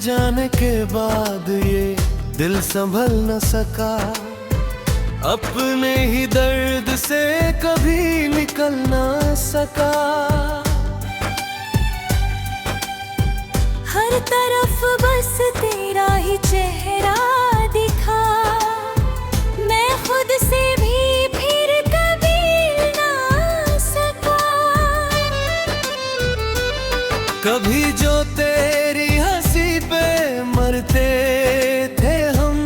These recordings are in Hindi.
जाने के बाद ये दिल संभल न सका, अपने ही दर्द से कभी निकल ना सका। हर तरफ बस तेरा ही चेहरा दिखा, मैं खुद से भी फिर कभी ना सका। कभी जो तेरी हंसी पे मरते थे हम,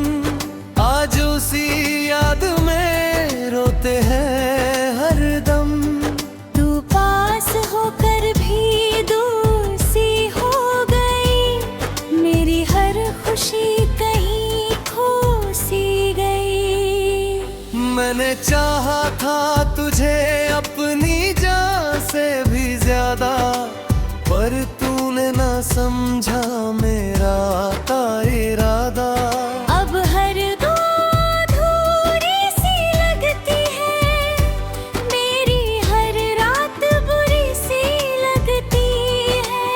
आज उसी याद में रोते हैं हर दम। तू पास होकर भी दूर सी हो गई, मेरी हर खुशी कहीं खो सी गई। मैंने चाहा था तुझे अपनी जान से भी ज्यादा, पर तूने ना समझा मेरा का इरादा। अब हर बात अधूरी सी लगती है, मेरी हर रात बुरी सी लगती है।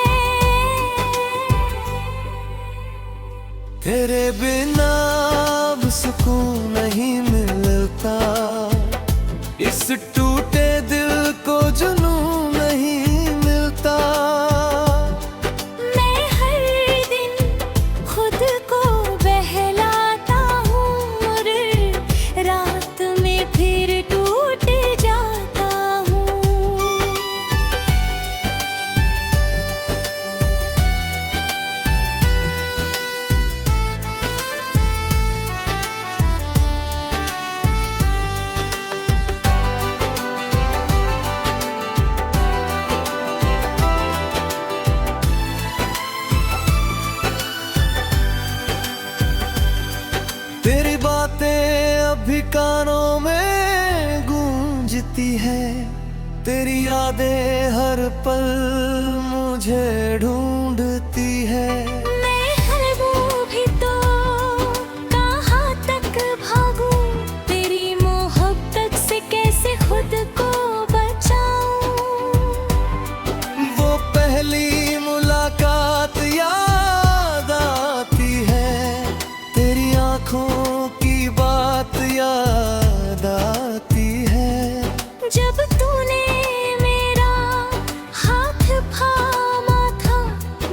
तेरे बिना अब सुकून नहीं मिलता, इस टूटे दिल को जुनून नहीं मिलता। मैं हर दिन खुद को बहलाता हूँ और रात में फिर टूट जाता हूँ। तेरी बातें अभी कानों में गूंजती है, तेरी यादें हर पल मुझे ढूंढती है। मैं हर वो भी तो कहाँ तक भागूं, तेरी मोहब्बत से कैसे खुद को बचाऊं। वो पहली मुलाकात याद आती है, तेरी आंखों की बात याद आती है। जब तूने मेरा हाथ थामा था,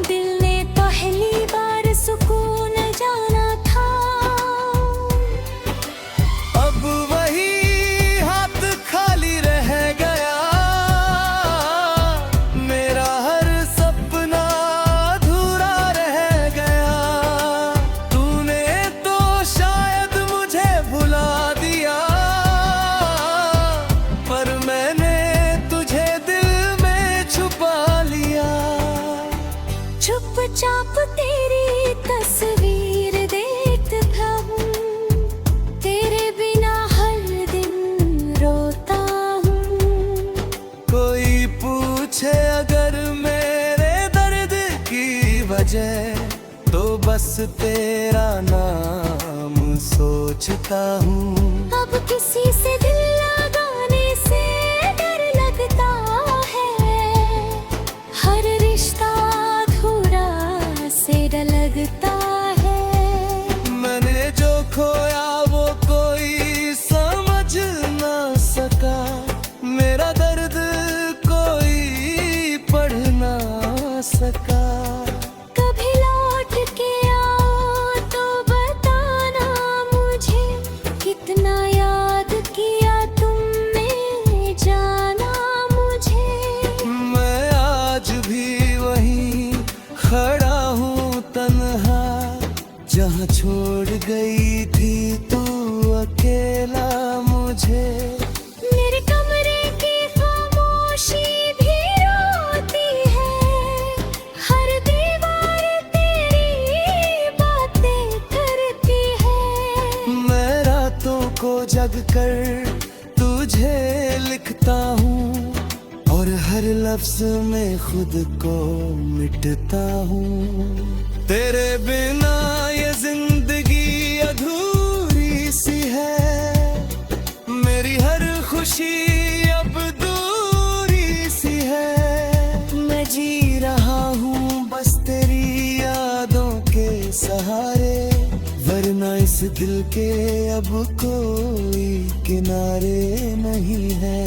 दिल ने पहली बार सुकून जाना था। अब वही हाथ खाली रह गया, मेरा हर सपना अधूरा रह गया। तूने तो शायद मुझे भुला दिया, पर मैंने तुझे दिल में छुपा लिया। चुपचाप तेरी तस्वीर देखता हूँ, तेरे बिना हर दिन रोता हूँ। कोई पूछे अगर मेरे दर्द की वजह, तो बस तेरा नाम सोचता हूँ। अब किसी से दिल लगाने से डर लगता है, हर रिश्ता अधूरा से डर लगता है। मैंने जो खोया वो कोई समझ ना सका, मेरा दर्द कोई पढ़ ना सका। कभी लौट के आओ तो बताना मुझे, कितना याद किया तुमने जाना मुझे। मैं आज भी वहीं खड़ा हूँ तन्हा, जहाँ छोड़ गई थी तू अकेला मुझे। मेरे कमरे की खामोशी भी रोती है, हर दीवार तेरी बातें करती है। मैं रातों को जग कर तुझे लिखता हूँ, और हर लफ्ज में खुद को मिटता हूँ। तेरे बिना ये जिंदगी अधूरी सी है, मेरी हर खुशी अब दूरी सी है। मैं जी रहा हूँ बस तेरी यादों के वरना इस दिल के अब कोई किनारे नहीं है।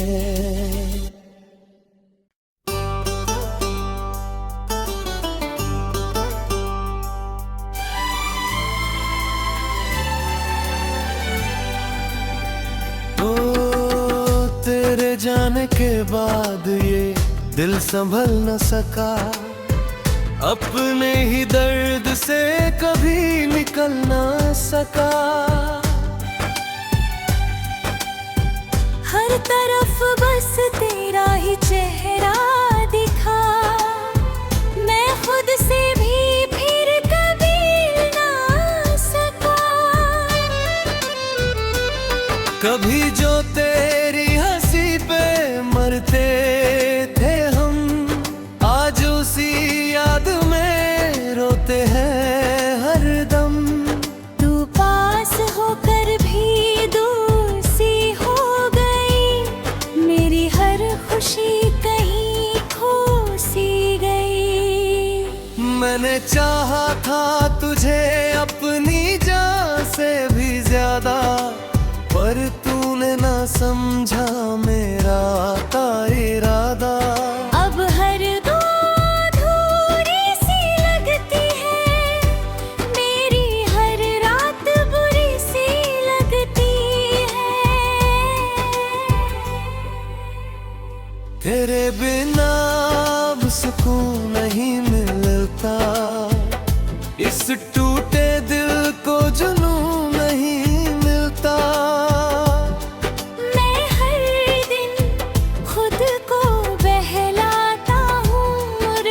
तेरे जाने के बाद ये दिल संभल न सका, अपने ही दर्द से कभी निकल ना सका। हर तरफ बस तेरा ही चेहरा दिखा, मैं खुद से भी फिर कभी ना सका। कभी जो तेरी हंसी पे मरते थे हम, आज उसी याद में रोते हैं हर दम। तू पास होकर भी दूर सी हो गई, मेरी हर खुशी कहीं खो सी गई। मैंने चाहा था तुझे अपनी जान से भी ज्यादा, पर तूने ना समझा मेरा था इरादा। अब हर दो अधूरी सी लगती है, मेरी हर रात बुरी सी लगती है। तेरे बिना अब सुकून नहीं मिलता, इस टूटे दिल को जुनून नहीं मिलता। मैं हर दिन खुद को बहलाता हूँ और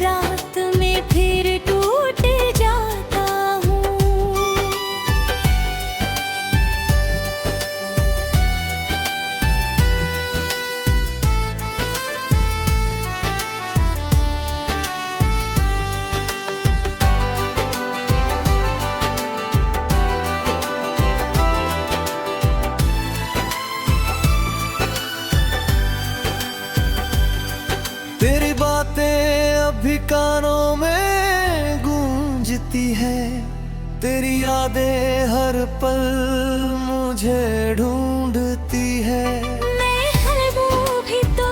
रात में फिर टूट जाता हूँ। तेरी बातें अभी कानों में गूंजती है, तेरी यादें हर पल मुझे ढूंढती है। मैं हर वो भी तो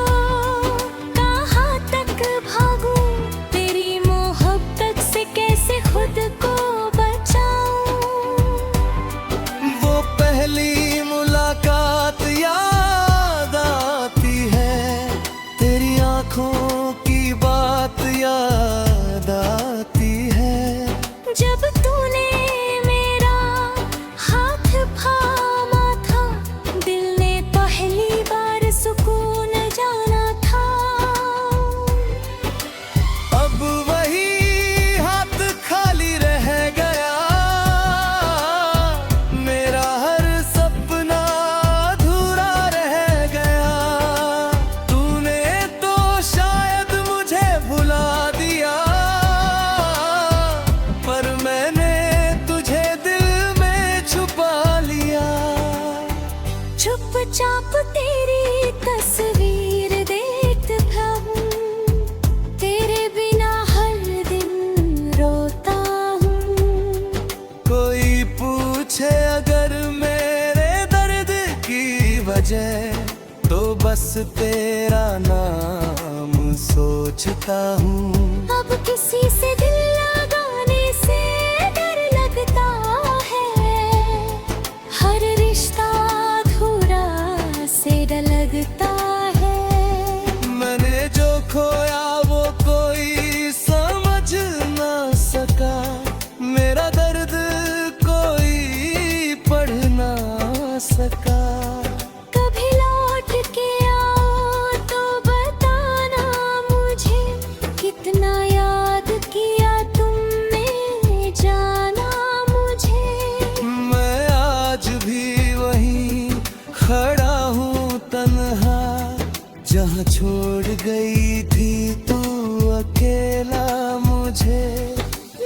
कहाँ तक भागूं, तेरी मोहब्बत से कैसे खुद को बचाऊं। वो पहली मुलाकात याद आती है, तेरी आंखों की बात याद आती है। जब तूने मेरा हाथ थामा था, दिल ने पहली बार सुकून जाना था। अब वही हाथ खाली रह गया, मेरा हर सपना अधूरा रह गया। तूने तो शायद मुझे भुला दिया, पर मैंने तुझे दिल में छुपा लिया। चुपचाप तेरी तस्वीर देखता हूँ, तेरे बिना हर दिन रोता हूँ। कोई पूछे अगर मेरे दर्द की वजह, तो बस तेरा नाम सोचता हूँ। अब किसी से दिल लगाने से डर लगता है, हर रिश्ता अधूरा से डर लगता है। मैंने जो खोया वो कोई समझ ना सका, मेरा दर्द कोई पढ़ ना सका। कभी लौट के आओ तो बताना मुझे, कितना याद किया तुमने जाना मुझे। मैं आज भी वहीं खड़ा हूँ तन्हा, जहाँ छोड़ गई थी तू अकेला मुझे।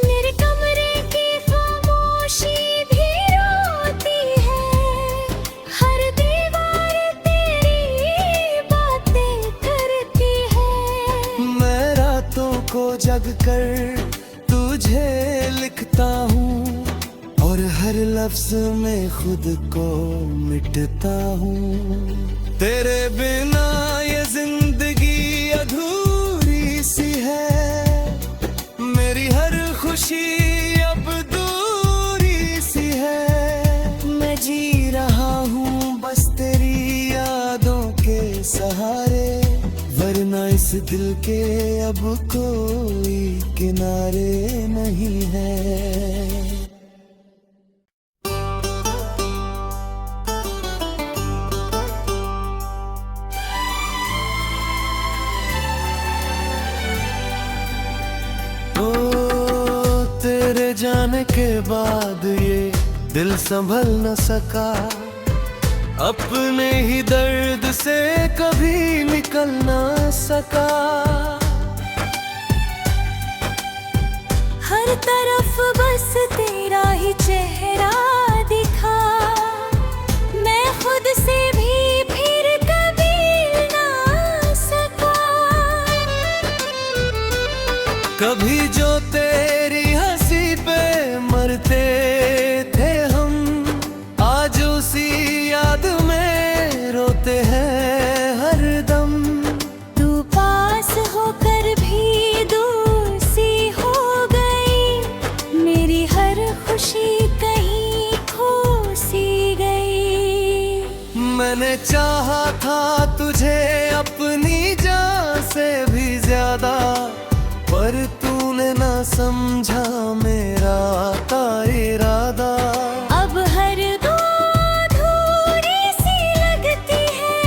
मेरे कमरे की खामोशी भी रोती है, हर दीवार तेरी बातें करती है। मैं रातों को जग कर तुझे लिखता हूँ, और हर लफ्ज में खुद को मिटता हूँ। तेरे बिना ये जिंदगी अधूरी सी है, मेरी हर खुशी अब दूरी सी है। मैं जी रहा हूँ बस तेरी यादों के सहारे, वरना इस दिल के अब कोई किनारे नहीं है। तेरे जाने के बाद ये दिल संभल न सका, अपने ही दर्द से कभी निकल ना सका। हर तरफ बस तेरा ही चेहरा दिखा, मैं खुद से भी फिर कभी ना सका। कभी जो तेरी हंसी पे मरते थे हम, आज उसी याद में रोते हैं हर दम। तू पास होकर भी दूर सी हो गई, मेरी हर खुशी कहीं खो सी गई। मैंने चाहा था तुझे अपनी जान से भी ज्यादा, पर तूने ना समझा मेरा था इरादा। अब हर दो अधूरी सी लगती है,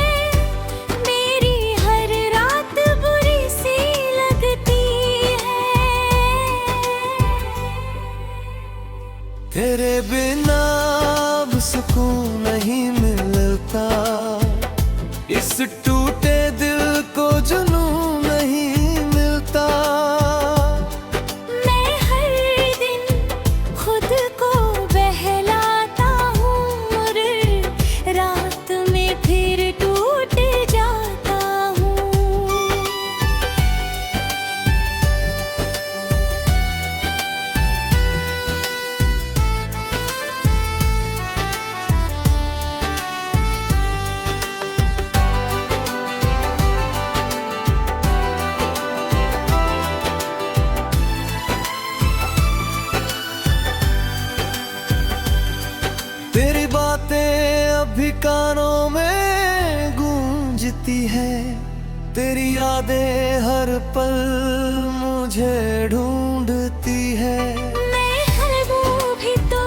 मेरी हर रात बुरी सी लगती है। तेरे बिना अब सुकून नहीं मिलता, इस टूटे दिल को जुनून नहीं मिलता। मैं हर दिन खुद को बहलाता हूँ और रात में फिर टूट जाता हूँ। तेरी बातें अभी कानों में गूंजती है, तेरी यादें हर पल मुझे ढूंढती है। मैं हर वो भी तो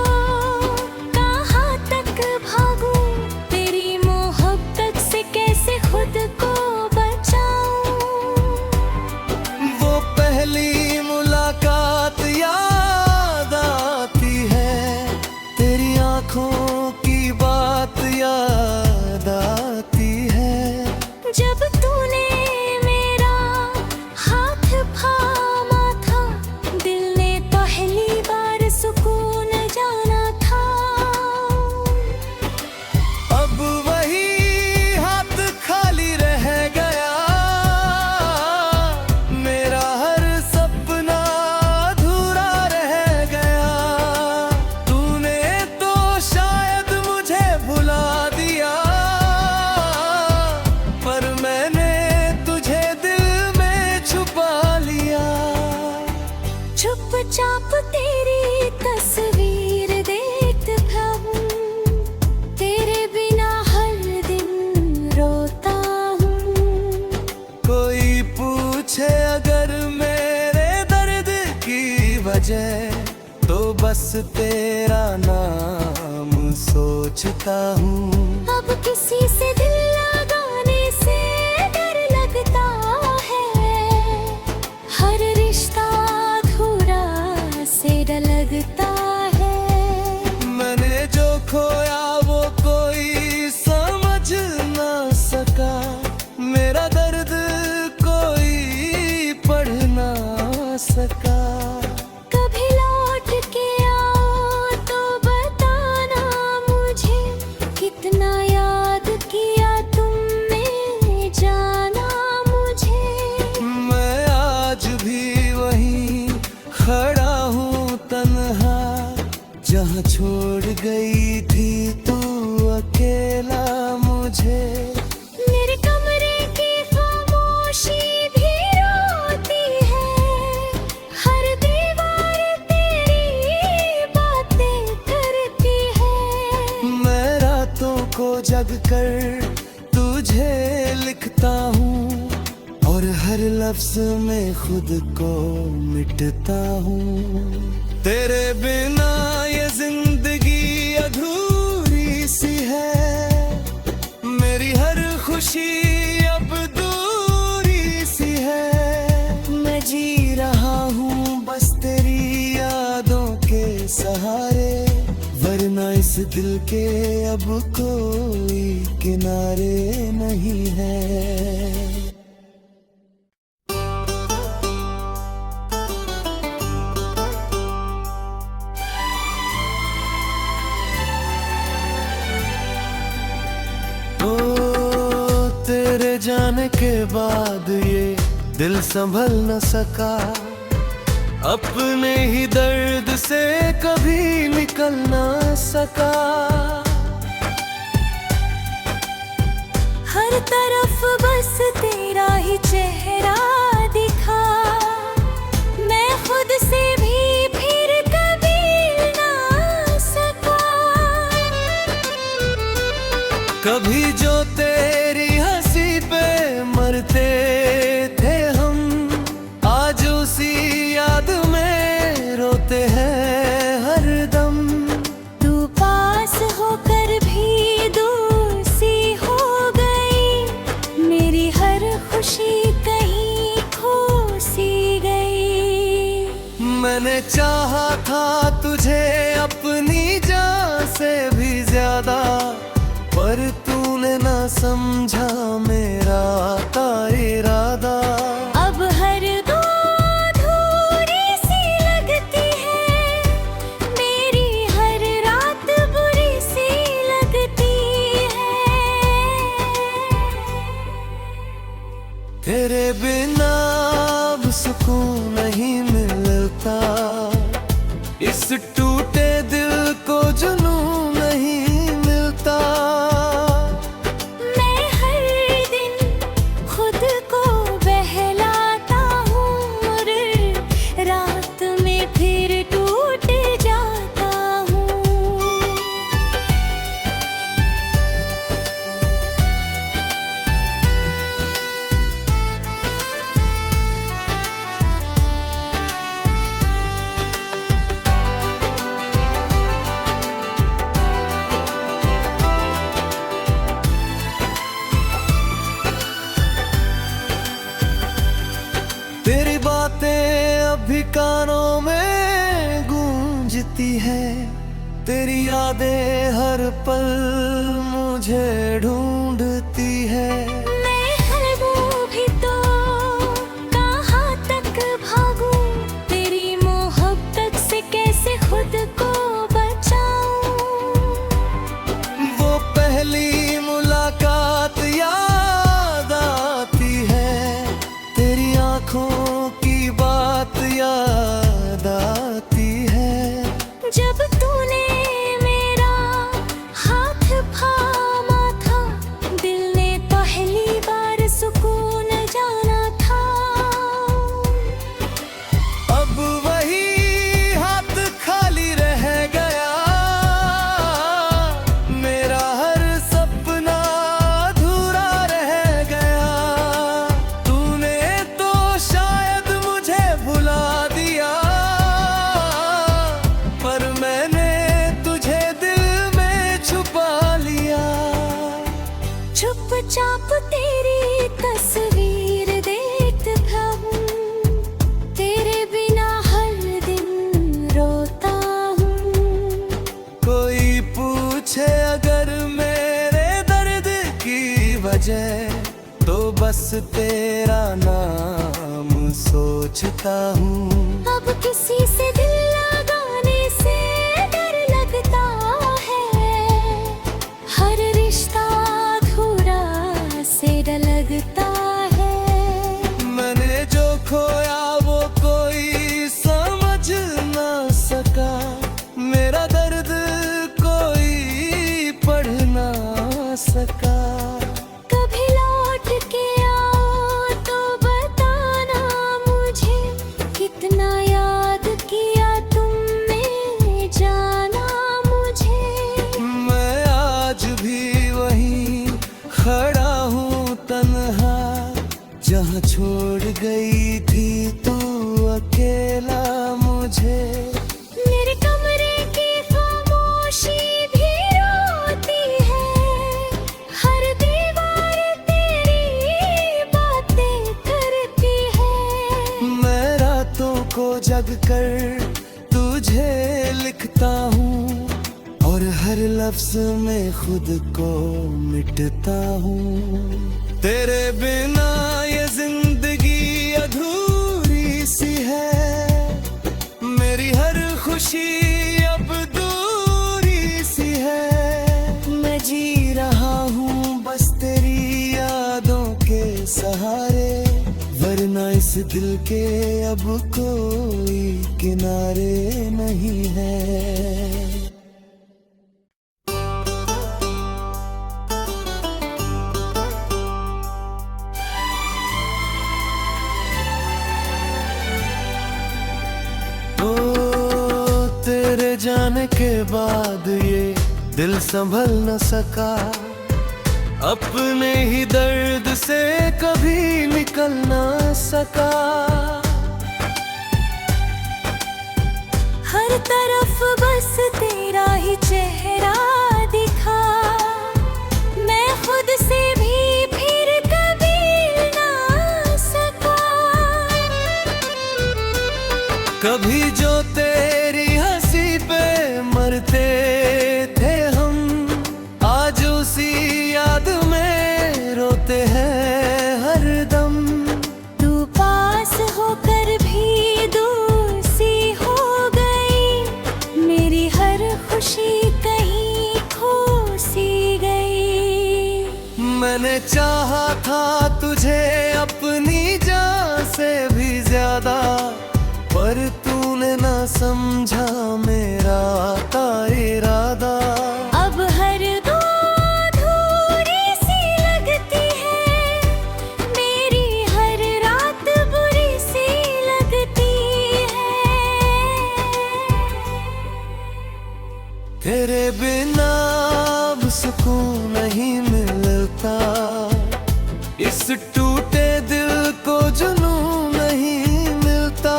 कहाँ तक भागूं, तेरी मोहब्बत से कैसे खुद को बचाऊं। वो पहली मुलाकात याद आती है, तेरी आंखों की बात याद आती है। जब तूने मेरा हाथ थामा था, दिल ने पहली बार सुकून जाना था। अब वही हाथ खाली रह गया, मेरा हर सपना अधूरा रह गया। तूने तो शायद मुझे भुला दिया, पर मैंने तुझे दिल में छुपा लिया। चुपचाप तेरी तस्वीर देखता हूँ, तेरे बिना हर दिन रोता हूँ। कोई पूछे अगर मेरे दर्द की वजह, तो बस तेरा नाम सोचता हूँ। अब किसी से दिल लगाने से डर लगता है, हर रिश्ता अधूरा से डर लगता है। मैंने जो खोया वो कोई समझ ना सका, मेरा दर्द कोई पढ़ ना सका। कभी लौट के आओ तो बताना मुझे, कितना याद किया तू जहाँ छोड़ गई थी तू अकेला मुझे। मेरे कमरे की खामोशी भी रोती है, हर दीवार तेरी बातें करती है। मैं रातों को जग कर तुझे लिखता हूँ और हर लफ्ज में खुद को मिटता हूँ। तेरे बिना ये जिंदगी अधूरी सी है, मेरी हर खुशी अब दूरी सी है। मैं जी रहा हूँ बस तेरी यादों के सहारे, वरना इस दिल के अब कोई किनारे नहीं है। तेरे जाने के बाद ये दिल संभल न सका, अपने ही दर्द से कभी निकल ना सका। हर तरफ बस तेरा ही चेहरा दिखा, मैं खुद से भी फिर कभी ना सका। कभी जो तेरी हंसी पे मरते थे हम, आज उसी याद में रोते हैं हर दम। तू पास होकर भी दूर सी हो गई, मेरी हर खुशी कहीं खो सी गई। मैंने चाहा था तुझे अपनी जान से भी ज्यादा, पर तूने ना समझा मेरा था इरादा। अब हर बात अधूरी सी लगती है, मेरी हर रात बुरी सी लगती है। तेरे बिना अब सुकून नहीं मिलता, इस टूटे दिल को जुनून नहीं मिलता। मैं हर दिन खुद को बहलाता हूँ और रात में फिर टूट जाता हूँ। तेरी बातें अभी कानों में गूंजती है, तेरी यादें हर पल मुझे ढूंढती है। मैं हर वो भी तो कहाँ तक भागूं, तेरी मोहब्बत से कैसे खुद को बचाऊं। वो पहली मुलाकात याद आती है, तेरी आंखों की बात याद आती है। जब तूने मेरा हाथ थामा था, दिल ने पहली बार सुकून जाना था। अब वही हाथ खाली रह गया, मेरा हर सपना अधूरा रह गया। तूने तो शायद मुझे भुला दिया, पर मैंने तुझे दिल में छुपा लिया। चुपचाप तेरी तस्वीर देखता हूँ, तेरे बिना हर दिन रोता हूँ। कोई पूछे अगर मेरे दर्द की वजह, तो बस तेरा नाम सोचता हूँ। अब किसी से दिल लगाने से डर लगता है, हर रिश्ता अधूरा से डर लगता है। मैंने जो खोया वो कोई समझ ना सका, मेरा दर्द सका। कभी लौट के आओ तो बताना मुझे, कितना याद किया तुमने जाना मुझे। मैं आज भी वहीं खड़ा हूँ तन्हा, जहाँ छोड़ गई थी तू अकेला मुझे। मेरे कमरे की खामोशी भी रोती है, हर दीवार तेरी बातें करती है। मैं रातों को जग कर तुझे लिखता हूँ, और हर लफ्ज में खुद को मिटता हूँ। तेरे बिना ये जिंदगी अधूरी सी है, मेरी हर खुशी अब दूरी सी है। मैं जी रहा हूँ बस तेरी यादों के सहारे, वरना इस दिल के अब कोई किनारे नहीं है। तेरे जाने के बाद ये दिल संभल न सका, अपने ही दर्द से कभी निकल ना सका। हर तरफ बस तेरा ही चेहरा दिखा, मैं खुद से भी फिर कभी ना सका। कभी जो तेरी हंसी पे मरते थे हम, आज उसी याद में रोते हैं हर दम। तू पास होकर भी दूर सी हो गई, मेरी हर खुशी कहीं खो सी गई। मैंने चाहा था तुझे अपनी जान से भी ज्यादा, पर तूने ना समझा मेरा का इरादा। अब हर दो अधूरी सी लगती है, मेरी हर रात बुरी सी लगती है। तेरे बिना अब सुकून नहीं मिलता, इस टूटे दिल को जुनून नहीं मिलता।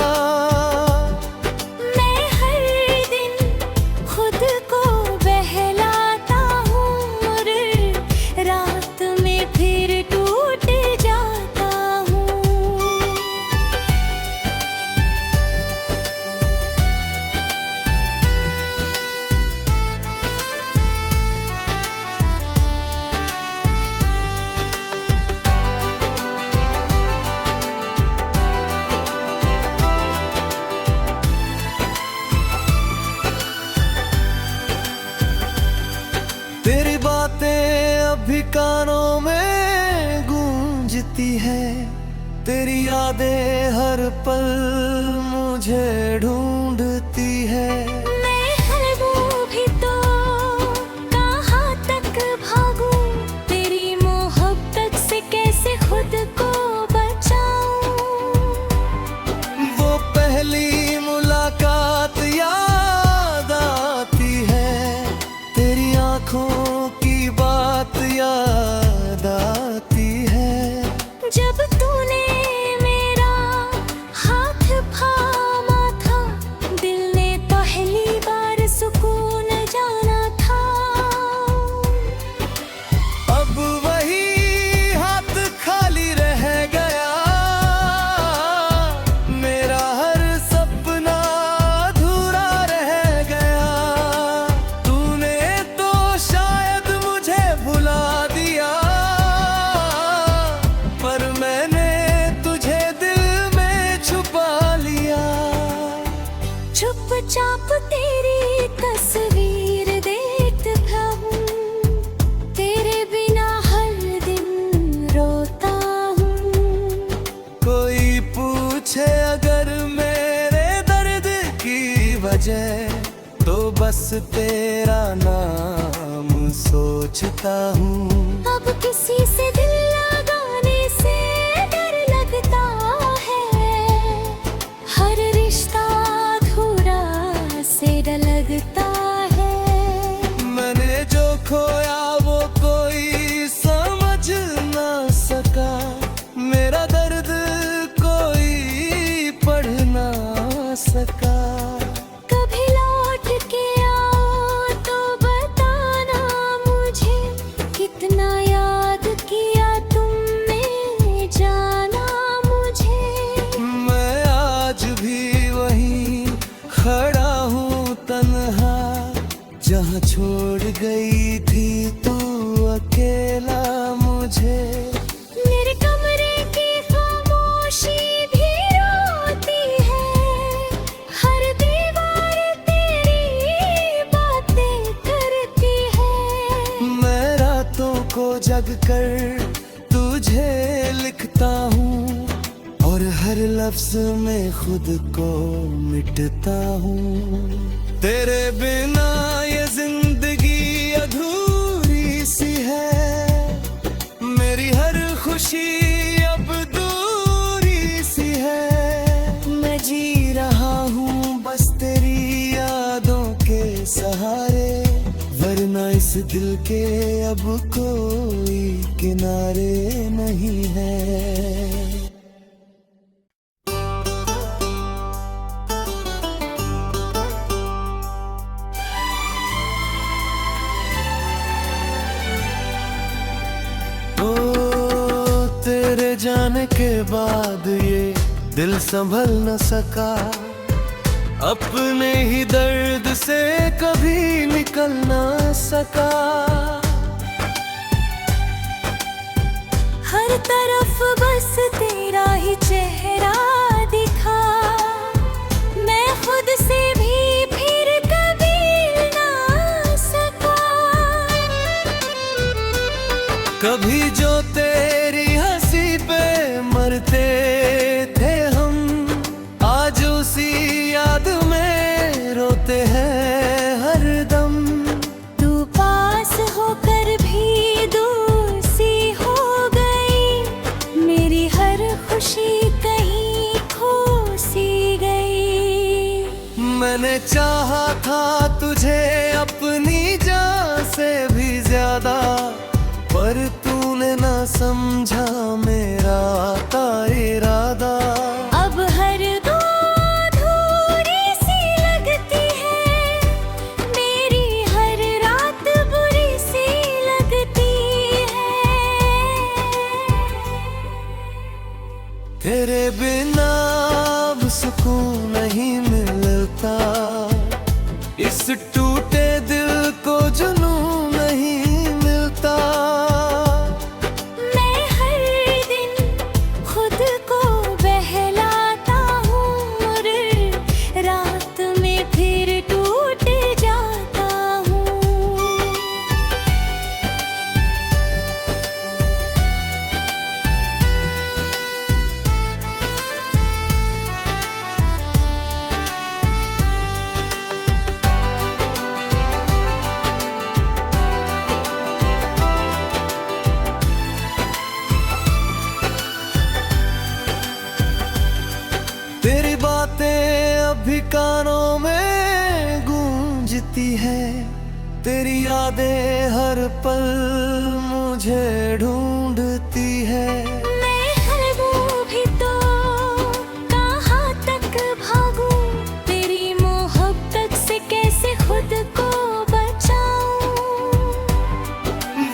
मैं हर दिन खुद को बहलाता हूँ, और रात में फिर टूट जाता हूँ। तेरी बातें अभी कानों में गूंजती है, तेरी यादें हर पल मुझे ढूंढती है। मैं हूँ भी तो कहाँ तक भागूं, तेरी मोहब्बत से कैसे खुद को बचाऊं। वो पहली मुलाकात याद आती है, तेरी आंखों की बात याद आती है। जब तूने मेरा हाथ थामा था, दिल ने पहली बार सुकून जाना था। अब वही हाथ खाली रह गया, मेरा हर सपना अधूरा रह गया। तूने तो शायद मुझे भुला दिया, पर मैंने तुझे दिल में छुपा लिया। चुपचाप तेरी तस्वीर देखता हूँ, तेरे बिना हर दिन रोता हूँ। कोई पूछे अगर मेरे दर्द की वजह, तो बस तेरा नाम सोचता हूँ। अब किसी से दिल लगाने से डर लगता है, हर रिश्ता अधूरा से डर लगता है। मैंने जो खोया वो कोई समझ ना सका, मेरा दर्द कोई पढ़ ना सका। कभी लौट के आओ तो बताना मुझे, कितना याद किया तुमने जाना मुझे। मैं आज भी वहीं खड़ा हूँ तन्हा, जहाँ छोड़ गई थी तू अकेला मुझे। मेरे कमरे की खामोशी भी रोती है, हर दीवार तेरी बातें करती है। मैं रातों को जग कर तुझे लिखता हूँ, और हर लफ्ज में खुद को मिटता हूँ। तेरे बिना ये जिंदगी अधूरी सी है, मेरी हर खुशी अब दूरी सी है। मैं जी रहा हूँ बस तेरी यादों के सहारे, वरना इस दिल के अब कोई किनारे नहीं है। तेरे जाने के बाद ये दिल संभल न सका, अपने ही दर्द से कभी निकल ना सका। हर तरफ बस तेरा ही चेहरा दिखा, मैं खुद से भी फिर कभी ना सका। कभी जो तेरी हंसी पे मरते थे हम, आज उसी याद में रोते हैं हर दम। तू पास होकर भी दूर सी हो गई, मेरी हर खुशी कहीं खो सी गई। मैंने चाहा था तुझे अपनी जान से भी ज्यादा, पर तूने ना समझा मेरा था इरादा। अब हर बात अधूरी सी लगती है, मेरी हर रात बुरी सी लगती है। तेरे बिना अब सुकून नहीं मिलता, इस टूटे दिल को जुनून नहीं मिलता। मैं हर दिन खुद को बहलाता हूँ, और रात में फिर टूट जाता हूँ। तेरी बातें अभी कानों में गूंजती है, तेरी यादें हर पल मुझे ढूंढती है। मैं हलूं भी तो कहाँ तक भागूं, तेरी मोहब्बत से कैसे खुद को बचाऊं।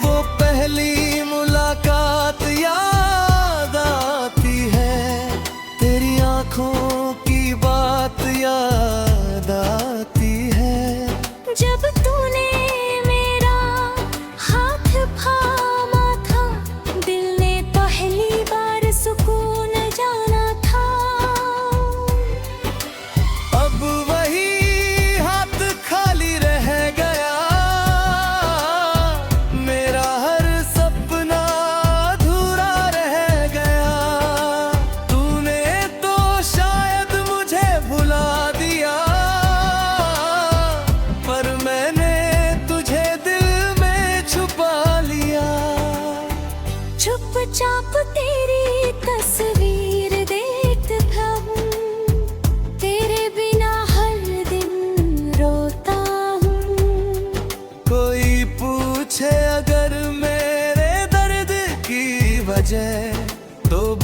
वो पहली मुलाकात याद आती है, तेरी आंखों की बात याद आती है। जब तूने मेरा हाथ थामा था, दिल ने पहली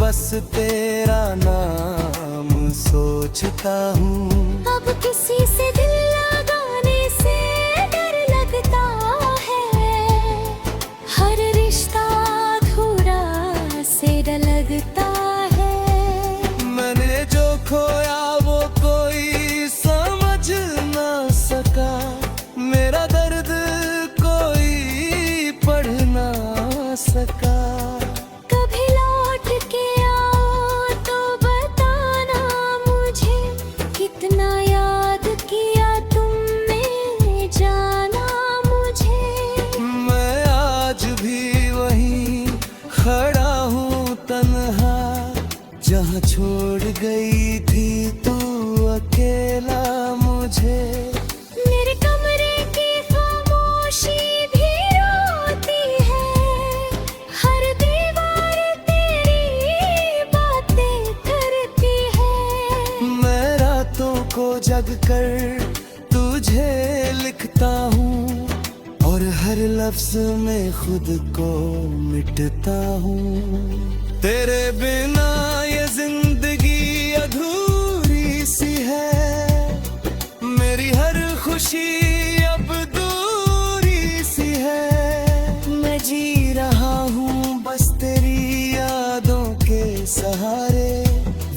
बस तेरा नाम सोचता हूँ। अब किसी से दिल लगाने से डर लगता है, हर रिश्ता अधूरा से डर लगता है। मैंने जो खोया वो कोई समझ ना सका, मेरा दर्द कोई पढ़ ना सका। कभी लौट के आओ तो बताना मुझे, कितना याद किया तुमने जाना मुझे। मैं आज भी वहीं खड़ा हूँ तन्हा, जहाँ छोड़ गई थी तू अकेला मुझे। मेरे कमरे की खामोशी भी रोती है, हर दीवार तेरी बातें करती है। मैं रातों को जग कर तुझे लिखता हूँ, और हर लफ्ज में खुद को मिटता हूँ। तेरे बिना ये जिंदगी अधूरी सी है, मेरी हर खुशी अब दूरी सी है। मैं जी रहा हूँ बस तेरी यादों के सहारे,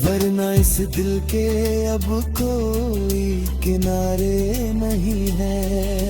वरना इस दिल के अब कोई किनारे नहीं है।